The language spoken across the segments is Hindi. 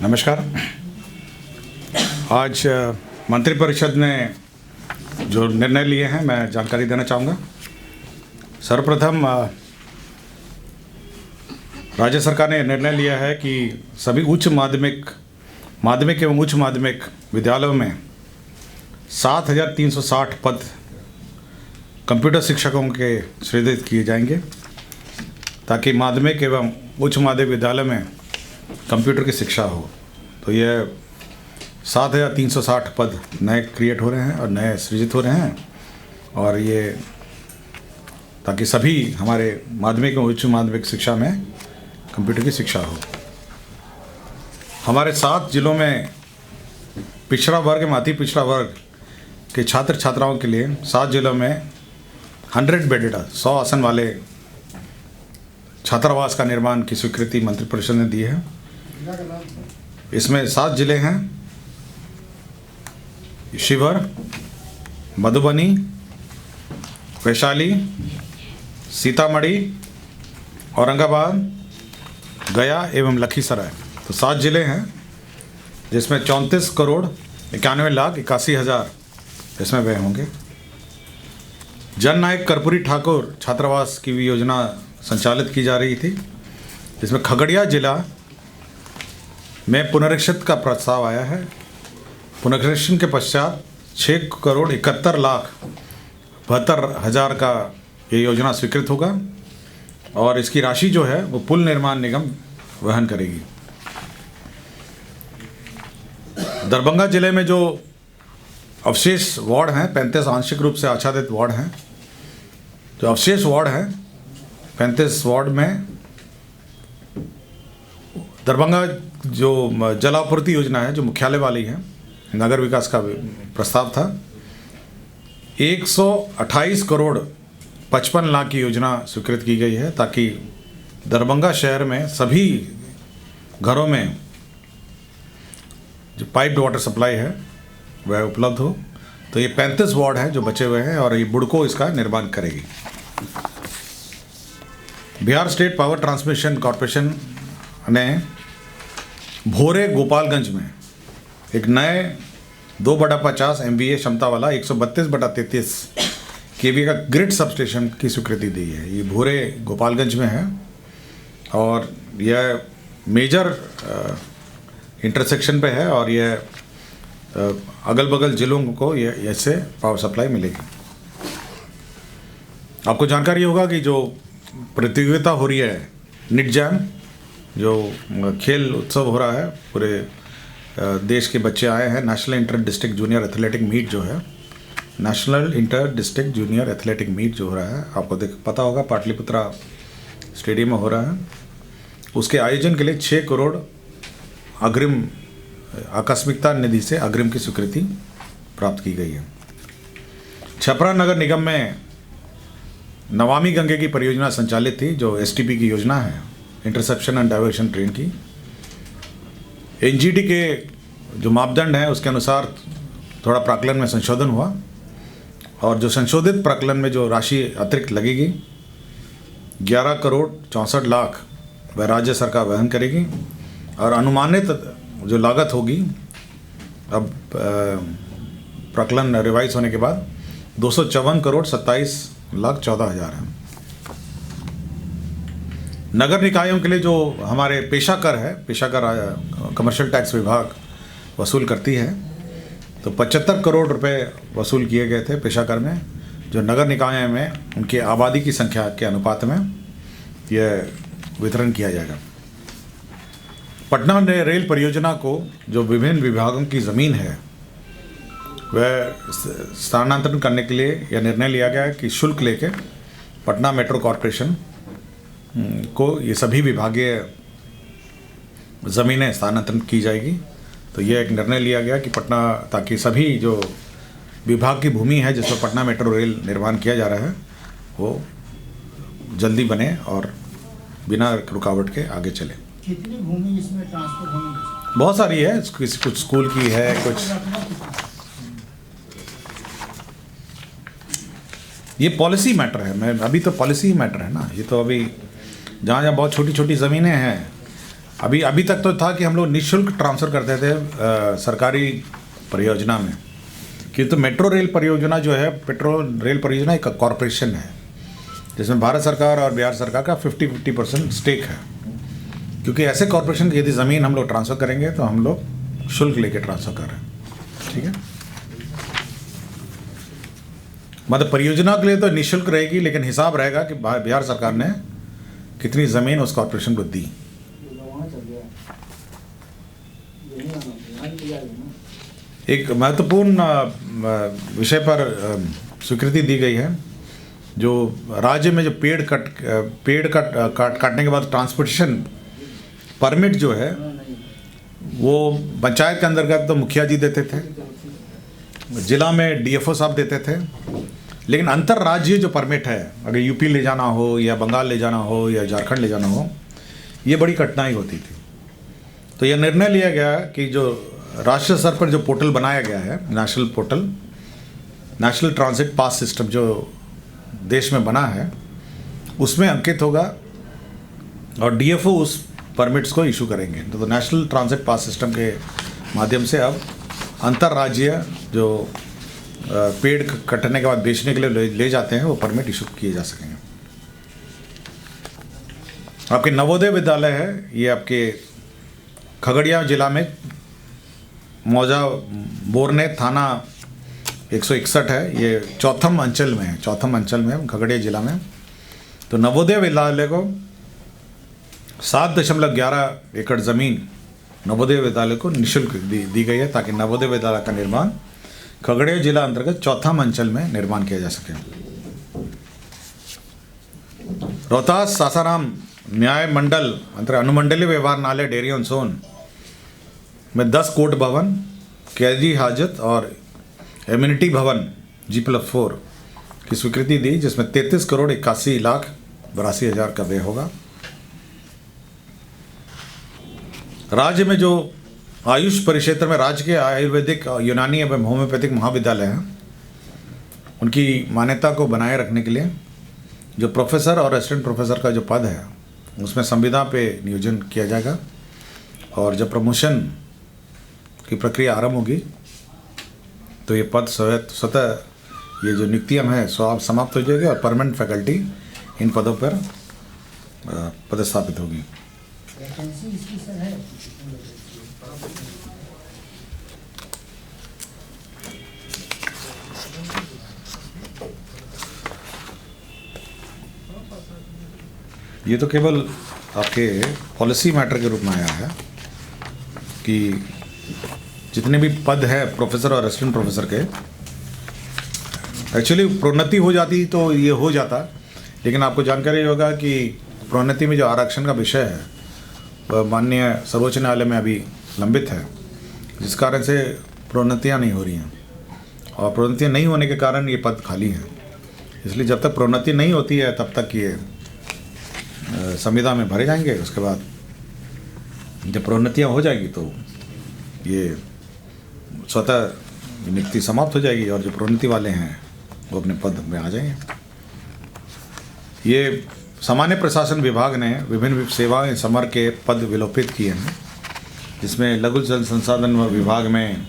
नमस्कार। आज मंत्रिपरिषद ने जो निर्णय लिए हैं मैं जानकारी देना चाहूँगा। सर्वप्रथम राज्य सरकार ने निर्णय लिया है कि सभी उच्च माध्यमिक एवं उच्च माध्यमिक विद्यालयों में 7,360 पद कंप्यूटर शिक्षकों के सृजित किए जाएंगे ताकि माध्यमिक एवं उच्च माध्यमिक विद्यालय में कंप्यूटर की शिक्षा हो। तो यह 7,360 पद नए क्रिएट हो रहे हैं और नए सृजित हो रहे हैं, और ये ताकि सभी हमारे माध्यमिक और उच्च माध्यमिक शिक्षा में कंप्यूटर की शिक्षा हो। हमारे 7 जिलों में पिछड़ा वर्ग एवं अति पिछड़ा वर्ग के छात्र छात्राओं के लिए 7 जिलों में 100 बेडेड 100 आसन वाले छात्रावास का निर्माण की स्वीकृति मंत्रिपरिषद ने दी है। इसमें 7 जिले हैं: शिवहर, मधुबनी, वैशाली, सीतामढ़ी, औरंगाबाद, गया एवं लखीसराय। तो 7 जिले हैं जिसमें 34,91,81,000 इसमें व्यय होंगे। जननायक कर्पूरी ठाकुर छात्रावास की भी योजना संचालित की जा रही थी, जिसमें खगड़िया जिला में पुनरीक्षित का प्रस्ताव आया है। पुनरीक्षण के पश्चात 6,71,72,000 का ये योजना स्वीकृत होगा और इसकी राशि जो है वो पुल निर्माण निगम वहन करेगी। दरभंगा जिले में जो अवशेष वार्ड हैं, 35 आंशिक रूप से आच्छादित वार्ड हैं, जो अवशेष वार्ड हैं 35 वार्ड में दरभंगा जो जलापूर्ति योजना है जो मुख्यालय वाली है, नगर विकास का प्रस्ताव था। 128 करोड़ 55 लाख की योजना स्वीकृत की गई है ताकि दरभंगा शहर में सभी घरों में जो पाइप्ड वाटर सप्लाई है वह उपलब्ध हो। तो ये 35 वार्ड हैं जो बचे हुए हैं और ये बुडको इसका निर्माण करेगी। Bihar state power transmission corporation ने भोरे गोपालगंज में एक नए 2/50 MVA क्षमता वाला 132/33 kV का ग्रिड सबस्टेशन की स्वीकृति दी है। ये भोरे गोपालगंज में है और यह मेजर इंटरसेक्शन पे है और यह अगल बगल जिलों को ये इससे पावर सप्लाई मिलेगी। आपको जानकारी होगा कि जो प्रतियोगिता हो रही है निट जैम, जो खेल उत्सव हो रहा है, पूरे देश के बच्चे आए हैं। National inter district junior athletic meet जो है, national inter district junior athletic meet जो हो रहा है, आपको पता होगा पाटलिपुत्रा स्टेडियम में हो रहा है। उसके आयोजन के लिए 6 करोड़ अग्रिम आकस्मिकता निधि से अग्रिम की स्वीकृति प्राप्त की गई है। छपरा नगर निगम में नमामि गंगे की परियोजना संचालित थी, जो STP की योजना है, इंटरसेप्शन एंड डाइवर्शन ट्रेन की। NGT के जो मापदंड हैं उसके अनुसार थोड़ा प्राकलन में संशोधन हुआ और जो संशोधित प्राकलन में जो राशि अतिरिक्त लगेगी 11 करोड़ 64 लाख वह राज्य सरकार वहन करेगी और अनुमानित जो लागत होगी अब प्राकलन रिवाइज होने के बाद 254 करोड़ 27,14,000 है। नगर निकायों के लिए जो हमारे पेशाकर कमर्शियल टैक्स विभाग वसूल करती है, तो 75 करोड़ रुपए वसूल किए गए थे पेशाकर में, जो नगर निकाय में उनकी आबादी की संख्या के अनुपात में यह वितरण किया जाएगा। पटना ने रेल परियोजना को जो विभिन्न विभागों की ज़मीन है वह स्थानांतरण करने के लिए यह निर्णय लिया गया कि शुल्क लेके पटना मेट्रो कॉरपोरेशन को ये सभी विभागीय ज़मीनें स्थानांतरण की जाएगी। तो यह एक निर्णय लिया गया कि पटना, ताकि सभी जो विभाग की भूमि है जिस पर पटना मेट्रो रेल निर्माण किया जा रहा है वो जल्दी बने और बिना रुकावट के आगे चले। कितनी भूमि इसमें ट्रांसफर होनी? बहुत सारी है, कुछ स्कूल की है, कुछ ये पॉलिसी मैटर है। मैं अभी तो पॉलिसी मैटर है ना, ये तो अभी जहाँ बहुत छोटी छोटी ज़मीनें हैं अभी अभी तक तो था कि हम लोग निःशुल्क ट्रांसफ़र करते थे सरकारी परियोजना में, कि तो मेट्रो रेल परियोजना जो है, पेट्रोल रेल परियोजना एक कॉरपोरेशन है जिसमें भारत सरकार और बिहार सरकार का 50-50% स्टेक है। क्योंकि ऐसे कॉरपोरेशन की यदि ज़मीन हम लोग ट्रांसफ़र करेंगे तो हम लोग शुल्क लेके ट्रांसफ़र कर रहे हैं, ठीक है। मतलब परियोजना के लिए तो निःशुल्क रहेगी, लेकिन हिसाब रहेगा कि बिहार सरकार ने कितनी ज़मीन उस कॉरपोरेशन को दी। एक महत्वपूर्ण विषय पर स्वीकृति दी गई है, जो राज्य में जो पेड़ काटने के बाद ट्रांसपोर्टेशन परमिट जो है वो पंचायत के अंतर्गत तो मुखिया जी देते थे, जिला में डीएफओ साहब देते थे, लेकिन अंतर राज्य जो परमिट है, अगर यूपी ले जाना हो या बंगाल ले जाना हो या झारखंड ले जाना हो, ये बड़ी कठिनाई होती थी। तो यह निर्णय लिया गया कि जो राष्ट्रीय स्तर पर जो पोर्टल बनाया गया है, national portal, national transit pass system जो देश में बना है, उसमें अंकित होगा और डीएफओ उस परमिट्स को इशू करेंगे। तो नेशनल ट्रांजिट पास सिस्टम के माध्यम से अब अंतर्राज्यीय जो पेड़ कटने के बाद बेचने के लिए ले जाते हैं वो परमिट इशू किए जा सकेंगे। आपके नवोदय विद्यालय है, ये आपके खगड़िया जिला में मौजा बोरने थाना 161 है, ये चौथम अंचल में है, खगड़िया जिला में। तो नवोदय विद्यालय को 7.11 एकड़ ज़मीन नवोदय विद्यालय को निःशुल्क दी गई है, ताकि नवोदय विद्यालय का निर्माण खगड़िया जिला अंतर्गत चौथम अंचल में निर्माण किया जा सके। रोहतास सासाराम न्याय मंडल अनुमंडलीय व्यवहारणालय डेयरी ऑन सोन में 10 कोर्ट भवन, कैदी हाजत और एम्यूनिटी भवन G+4 की स्वीकृति दी, जिसमें 33,81,82,हज़ार का व्यय होगा। राज्य में जो आयुष परिक्षेत्र में राज्य के आयुर्वेदिक, यूनानी एवं होम्योपैथिक महाविद्यालय हैं, उनकी मान्यता को बनाए रखने के लिए जो प्रोफेसर और असिस्टेंट प्रोफेसर का जो पद है उसमें संविदा पे नियोजन किया जाएगा, और जब प्रमोशन की प्रक्रिया आरंभ होगी तो ये पद स्वतः ये जो नियुक्तियाँ हैं समाप्त हो जाएगी और परमानेंट फैकल्टी इन पदों पर पदस्थापित होगी। वैकेंसी इसकी सर है? ये तो केवल आपके पॉलिसी मैटर के रूप में आया है कि जितने भी पद है प्रोफेसर और असिस्टेंट प्रोफेसर के, एक्चुअली प्रोन्नति हो जाती तो ये हो जाता, लेकिन आपको जानकारी होगा कि प्रोन्नति में जो आरक्षण का विषय है वह माननीय सर्वोच्च न्यायालय में अभी लंबित है, जिस कारण से प्रोन्नतियाँ नहीं हो रही हैं, और प्रोन्नतियाँ नहीं होने के कारण ये पद खाली हैं। इसलिए जब तक प्रोन्नति नहीं होती है तब तक ये संविदा में भरे जाएंगे। उसके बाद जब प्रोन्नतियाँ हो जाएगी तो ये स्वतः नियुक्ति समाप्त हो जाएगी और जो प्रोन्नति वाले हैं वो अपने पद में आ जाएंगे। ये सामान्य प्रशासन विभाग ने विभिन्न सेवाएं समर के पद विलोपित किए हैं, जिसमें लघु जल संसाधन विभाग में,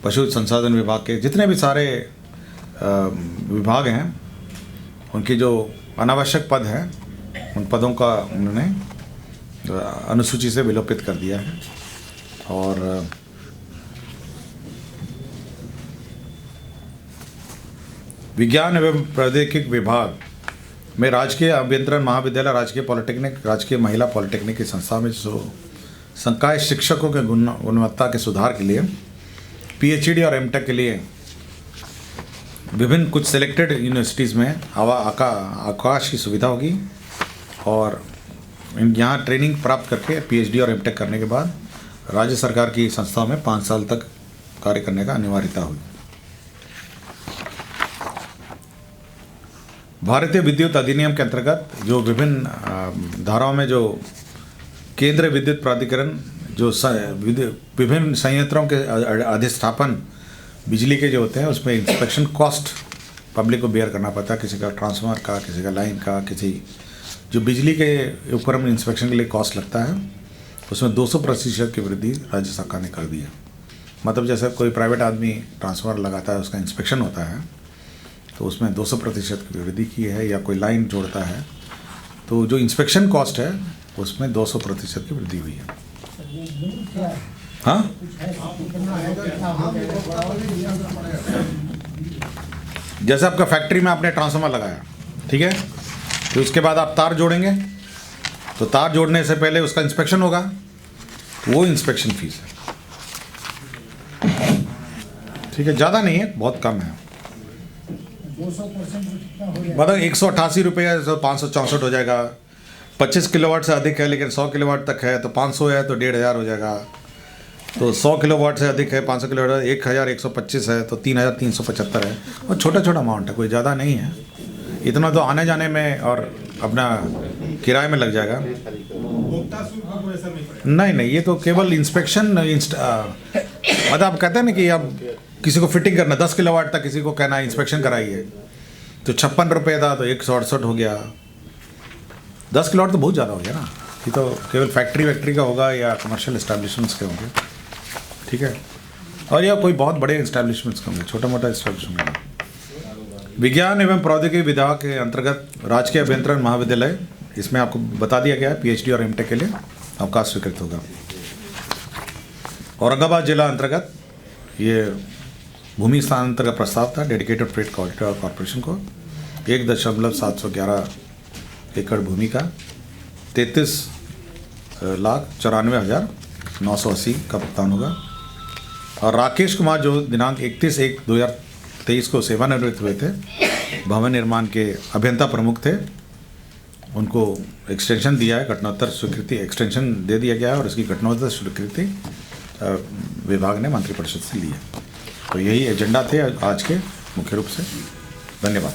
पशु संसाधन विभाग के जितने भी सारे विभाग हैं, उनकी जो अनावश्यक पद हैं उन पदों का उन्होंने अनुसूची से विलोपित कर दिया है। और विज्ञान एवं प्रौद्योगिकी विभाग में राजकीय अभियंत्रण महाविद्यालय, राजकीय पॉलिटेक्निक, राजकीय महिला पॉलिटेक्निक की संस्था में जो संकाय शिक्षकों के गुणवत्ता के सुधार के लिए PhD और M.Tech के लिए विभिन्न कुछ सिलेक्टेड यूनिवर्सिटीज़ में अवकाश की सुविधा होगी, और यहाँ ट्रेनिंग प्राप्त करके PhD और M.Tech करने के बाद राज्य सरकार की संस्थाओं में 5 साल तक कार्य करने का अनिवार्यता होगी। भारतीय विद्युत अधिनियम के अंतर्गत जो विभिन्न धाराओं में जो केंद्रीय विद्युत प्राधिकरण जो विभिन्न संयंत्रों के अधिष्ठापन बिजली के जो होते हैं उसमें इंस्पेक्शन कॉस्ट पब्लिक को बेयर करना पड़ता है, किसी का ट्रांसफार्मर का, किसी का लाइन का, किसी जो बिजली के उपकरण इंस्पेक्शन के लिए कॉस्ट लगता है उसमें 200% की वृद्धि राज्य सरकार ने कर दी है। मतलब जैसे कोई प्राइवेट आदमी ट्रांसफार्मर लगाता है, उसका इंस्पेक्शन होता है, तो उसमें 200% की वृद्धि की है, या कोई लाइन जोड़ता है तो जो इंस्पेक्शन कॉस्ट है उसमें 200% की वृद्धि हुई है। सर, ये बिल क्या है? हाँ, कुछ है कितना है, कितना हो जाएगा? जैसे आपका फैक्ट्री में आपने ट्रांसफार्मर लगाया, ठीक है, तो उसके बाद आप तार जोड़ेंगे, तो तार जोड़ने से पहले उसका इंस्पेक्शन होगा, तो वो इंस्पेक्शन फीस है। ठीक है, ज़्यादा नहीं है, बहुत कम है। 200% कितना हो जाएगा? मतलब 188 रुपये 564 हो जाएगा। 25 किलोवाट से अधिक है लेकिन 100 किलोवाट तक है तो 500 है तो 1500 हो जाएगा। तो 100 किलोवाट से अधिक है, 500 किलोवाट 1125 है तो 3375 है। और छोटा छोटा अमाउंट है, कोई ज़्यादा नहीं है। इतना तो आने जाने में और अपना किराए में लग जाएगा। नहीं नहीं, ये तो केवल इंस्पेक्शन मतलब आप कहते हैं ना कि अब किसी को फिटिंग करना 10 किलोवाट तक किसी को कहना है इंस्पेक्शन कराइए, तो 56 रुपये था तो 168 हो गया। 10 किलोवाट तो बहुत ज़्यादा हो गया ना। ये तो केवल फैक्ट्री का होगा या कमर्शियल इस्टेब्लिशमेंट्स के होंगे, ठीक है, और या कोई बहुत बड़े इस्टेब्लिशमेंट्स के होंगे, छोटा मोटा इस्टेब्लिशमेंट। विज्ञान एवं प्रौद्योगिकी विभाग के अंतर्गत राजकीय अभियंत्रण महाविद्यालय, इसमें आपको बता दिया गया है PhD और MTech के लिए अवकाश स्वीकृत होगा। औरंगाबाद जिला अंतर्गत ये भूमि स्थानांतरण का प्रस्ताव था डेडिकेटेड फ्रेट कॉरिडोर कॉरपोरेशन को। 1.711 एकड़ भूमि का 33,94,980 का भुगतान होगा। और राकेश कुमार जो दिनांक 31/1/2023 को सेवानिवृत्त हुए थे, भवन निर्माण के अभियंता प्रमुख थे, उनको एक्सटेंशन दिया है, घटनोत्तर स्वीकृति एक्सटेंशन दे दिया गया है और इसकी घटनोत्तर स्वीकृति विभाग ने मंत्रिपरिषद से ली है। तो यही एजेंडा थे आज के मुख्य रूप से। धन्यवाद।